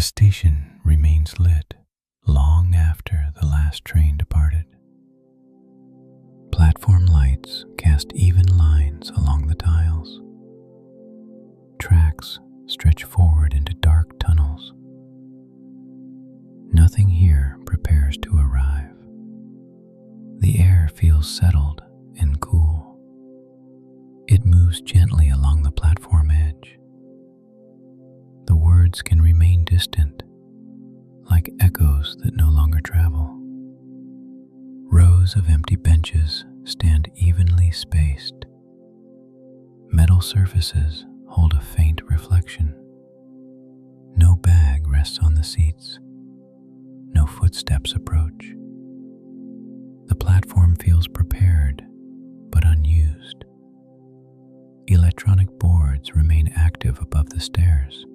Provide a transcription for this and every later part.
station remains lit long after the last train departed. Platform lights cast even lines along the tiles. Tracks stretch forward into dark tunnels. Nothing here prepares to arrive. The air feels settled and cool. It moves gently along the platform edge. The words can remain distant, like echoes that no longer travel. Rows of empty benches stand evenly spaced. Metal surfaces hold a faint reflection. No bag rests on the seats. No footsteps approach. The platform feels prepared, but unused. Electronic boards remain active above the stairs.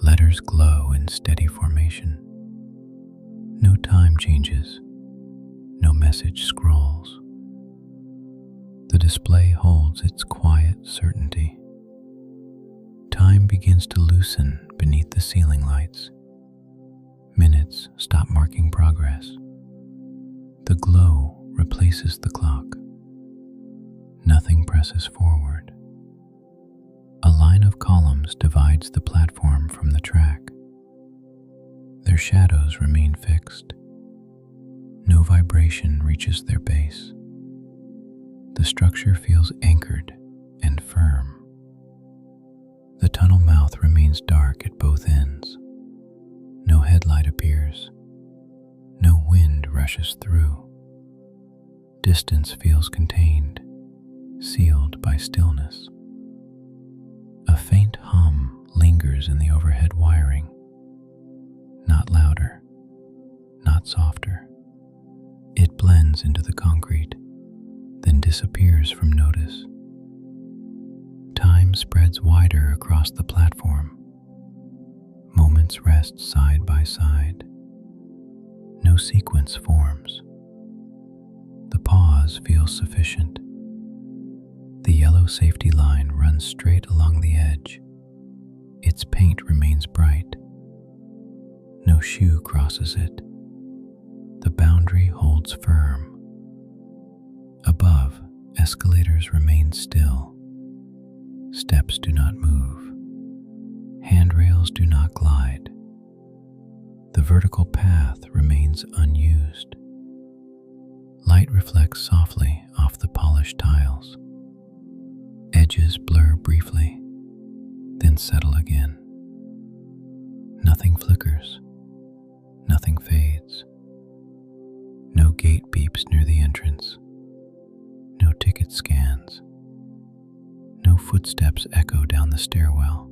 Letters glow in steady formation. No time changes. No message scrolls. The display holds its quiet certainty. Time begins to loosen beneath the ceiling lights. Minutes stop marking progress. The glow replaces the clock. Nothing presses forward. A line of columns divides the platform from the track. Their shadows remain fixed. No vibration reaches their base. The structure feels anchored and firm. The tunnel mouth remains dark at both ends. No headlight appears. No wind rushes through. Distance feels contained, sealed by stillness. A faint hum lingers in the overhead wiring. Not louder, not softer. It blends into the concrete, then disappears from notice. Time spreads wider across the platform. Moments rest side by side. No sequence forms. The pause feels sufficient. The yellow safety line runs straight along the edge. Its paint remains bright. No shoe crosses it. The boundary holds firm. Above, escalators remain still. Steps do not move. Handrails do not glide. The vertical path remains unused. Light reflects softly off the polished tiles. Edges blur briefly, then settle again. Nothing flickers. Nothing fades. No gate beeps near the entrance. No ticket scans. No footsteps echo down the stairwell.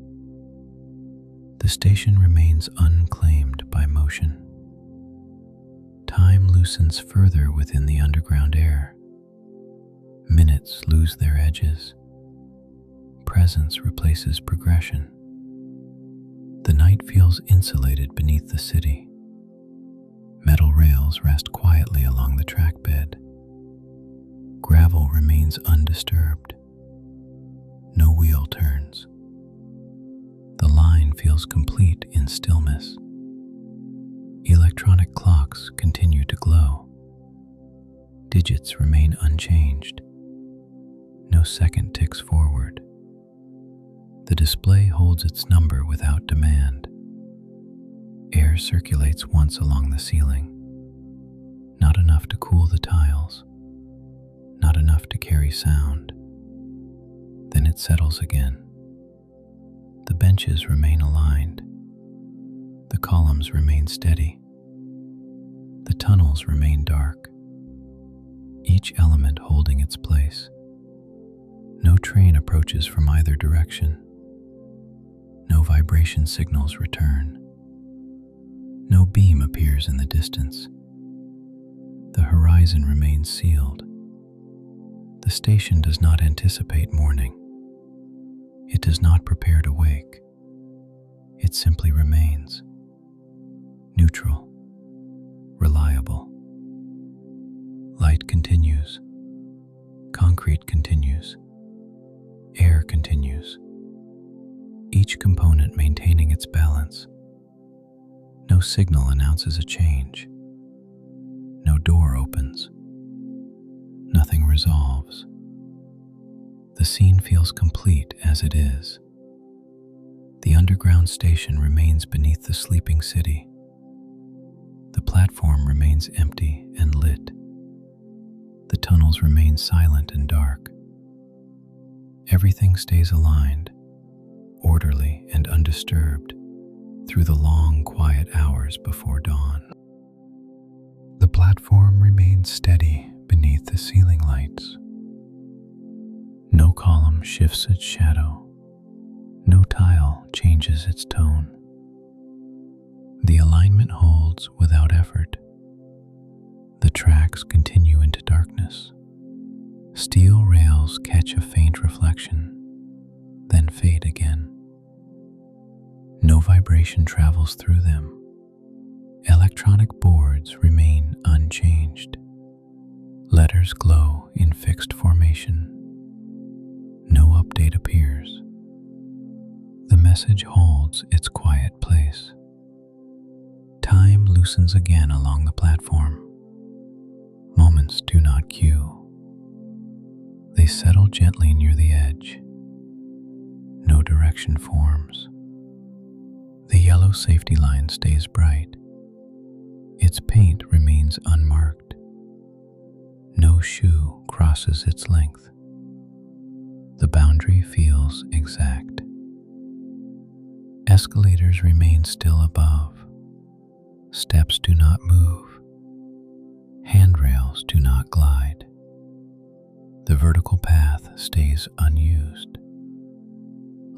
The station remains unclaimed by motion. Time loosens further within the underground air. Minutes lose their edges. Presence replaces progression. The night feels insulated beneath the city. Metal rails rest quietly along the track bed. Gravel remains undisturbed. No wheel turns. The line feels complete in stillness. Electronic clocks continue to glow. Digits remain unchanged. No second ticks forward. The display holds its number without demand. Air circulates once along the ceiling. Not enough to cool the tiles. Not enough to carry sound. Then it settles again. The benches remain aligned. The columns remain steady. The tunnels remain dark. Each element holding its place. No train approaches from either direction. No vibration signals return. No beam appears in the distance. The horizon remains sealed. The station does not anticipate morning. It does not prepare to wake. It simply remains. Neutral. Reliable. Light continues. Concrete continues. Air continues. Each component maintaining its balance. signal announces a change. No door opens. Nothing resolves. The scene feels complete as it is. The underground station remains beneath the sleeping city. The platform remains empty and lit. The tunnels remain silent and dark. Everything stays aligned, orderly and undisturbed through the long, quiet hours before dawn. The platform remains steady beneath the ceiling lights. No column shifts its shadow. No tile changes its tone. The alignment holds without effort. The tracks continue into darkness. Steel rails catch a faint reflection, then fade again. No vibration travels through them. Electronic boards remain unchanged. Letters glow in fixed formation. No update appears. The message holds its quiet place. Time loosens again along the platform. Moments do not queue. They settle gently near the edge. No direction forms. The yellow safety line stays bright. Its paint remains unmarked. No shoe crosses its length. The boundary feels exact. Escalators remain still above. Steps do not move. Handrails do not glide. The vertical path stays unused.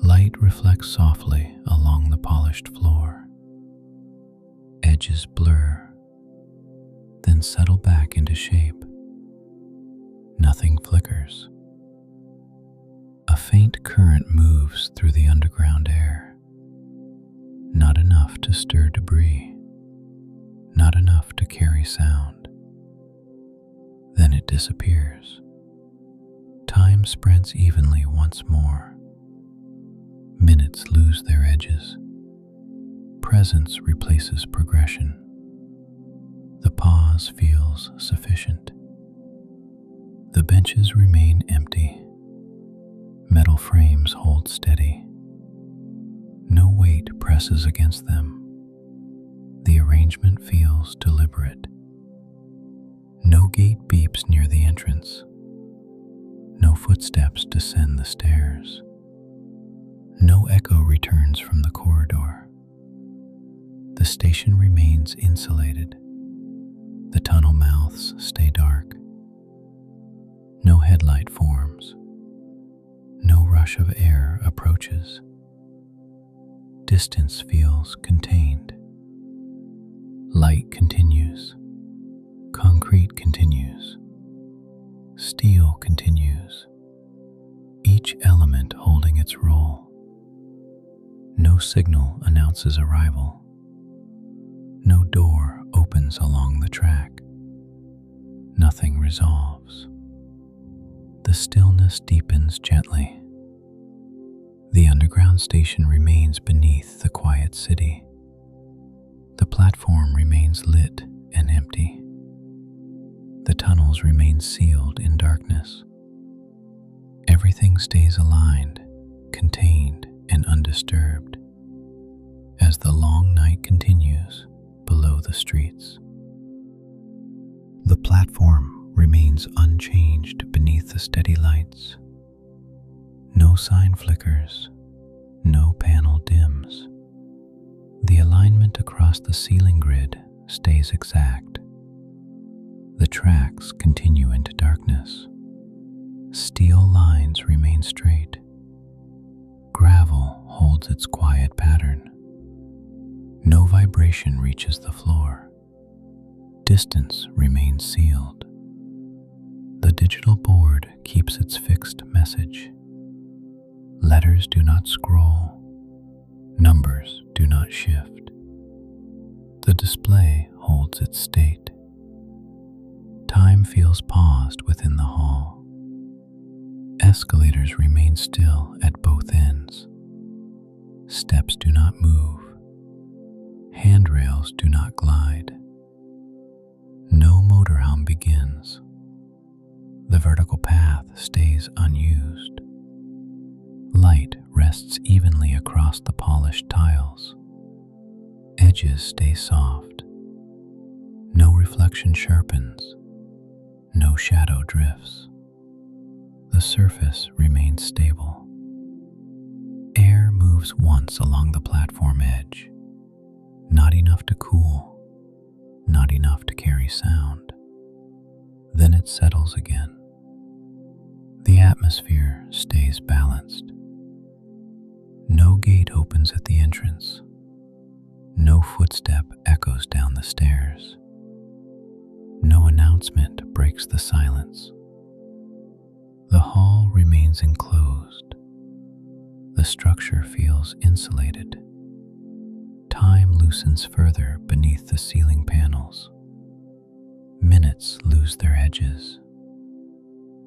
Light reflects softly along the polished floor. Edges blur, then settle back into shape. Nothing flickers. A faint current moves through the underground air. Not enough to stir debris. Not enough to carry sound. Then it disappears. Time spreads evenly once more. Minutes lose their edges. Presence replaces progression. The pause feels sufficient. The benches remain empty. Metal frames hold steady. No weight presses against them. The arrangement feels deliberate. No gate beeps near the entrance. No footsteps descend the stairs. No echo returns from the corridor. The station remains insulated. The tunnel mouths stay dark. No headlight forms. No rush of air approaches. Distance feels contained. Light continues. Concrete continues. Steel continues. Each element holding its role. No signal announces arrival. No door opens along the track. Nothing resolves. The stillness deepens gently. The underground station remains beneath the quiet city. The platform remains lit and empty. The tunnels remain sealed in darkness. Everything stays aligned, contained, and undisturbed as the long night continues below the streets. The platform remains unchanged beneath the steady lights. No sign flickers, no panel dims. The alignment across the ceiling grid stays exact. The tracks continue into darkness. Steel lines remain straight. Gravel holds its quiet pattern. No vibration reaches the floor. Distance remains sealed. The digital board keeps its fixed message. Letters do not scroll. Numbers do not shift. The display holds its state. Time feels paused within the hall. Escalators remain still at both ends. Steps do not move. Handrails handrails do not glide. No motor hum begins. The vertical path stays unused. Light rests evenly across the polished tiles. Edges stay soft. No reflection sharpens. No shadow drifts. The surface remains stable. Air moves once along the platform edge. Not enough to cool. Not enough to carry sound. Then it settles again. The atmosphere stays balanced. No gate opens at the entrance. No footstep echoes down the stairs. No announcement breaks the silence. The hall remains enclosed. The structure feels insulated. Time loosens further beneath the ceiling panels. Minutes lose their edges.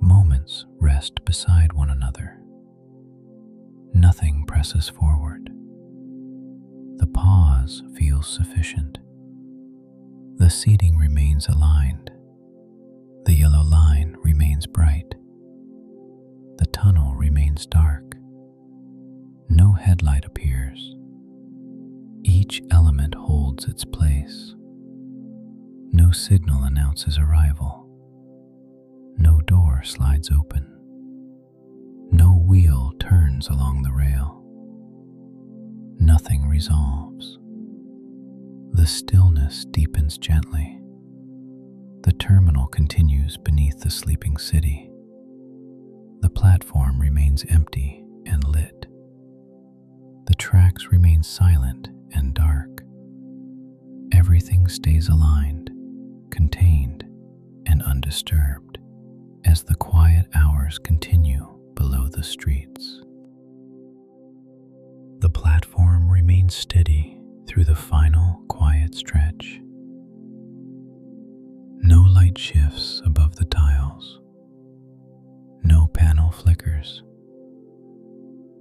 Moments rest beside one another. Nothing presses forward. The pause feels sufficient. The seating remains aligned. The yellow line remains bright. The tunnel remains dark. No headlight appears. Each element holds its place. No signal announces arrival. No door slides open. No wheel turns along the rail. Nothing resolves. The stillness deepens gently. The terminal continues beneath the sleeping city. The platform remains empty and lit. The tracks remain silent and dark. Everything stays aligned, contained, and undisturbed as the quiet hours continue below the streets. The platform remains steady through the final quiet stretch. No light shifts above the tiles. No panel flickers.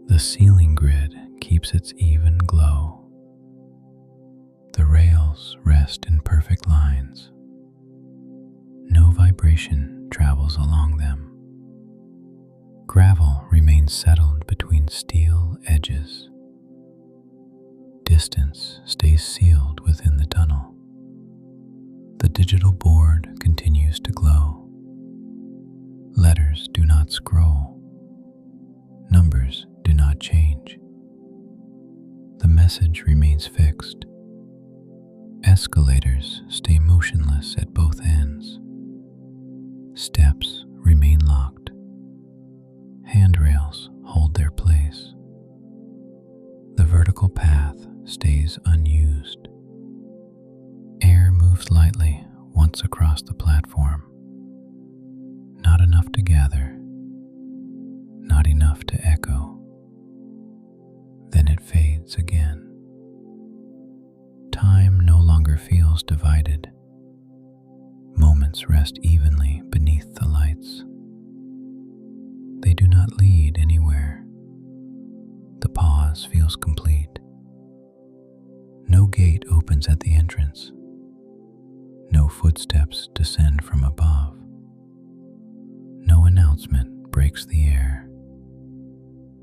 The ceiling grid keeps its even glow. The rails rest in perfect lines. No vibration travels along them. Gravel remains settled between steel edges. Distance stays sealed within the tunnel. The digital board continues to glow. Letters do not scroll. Numbers do not change. The message remains fixed. Escalators stay motionless at both ends. Steps remain locked. Handrails hold their place. The vertical path stays unused. Air moves lightly once across the platform. Not enough to gather, not enough to echo. Then it fades again. Time no longer feels divided. Moments rest evenly beneath the lights. They do not lead anywhere. The pause feels complete. No gate opens at the entrance. No footsteps descend from above. No announcement breaks the air.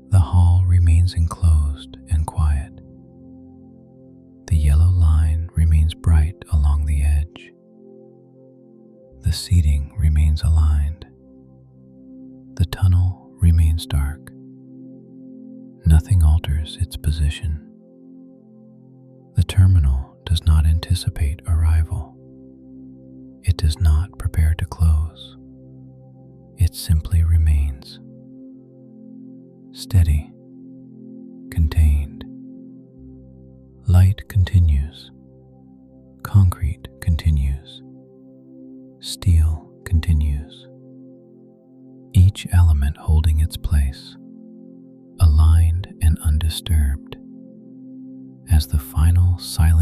The hall remains enclosed and quiet. The yellow line remains bright along the edge. The seating remains aligned. The tunnel remains dark. Nothing alters its position. The terminal does not anticipate arrival. It does not prepare to close. It simply remains. Steady, contained. Light continues. Concrete continues. Steel continues. Each element holding its place, aligned and undisturbed. As the final silent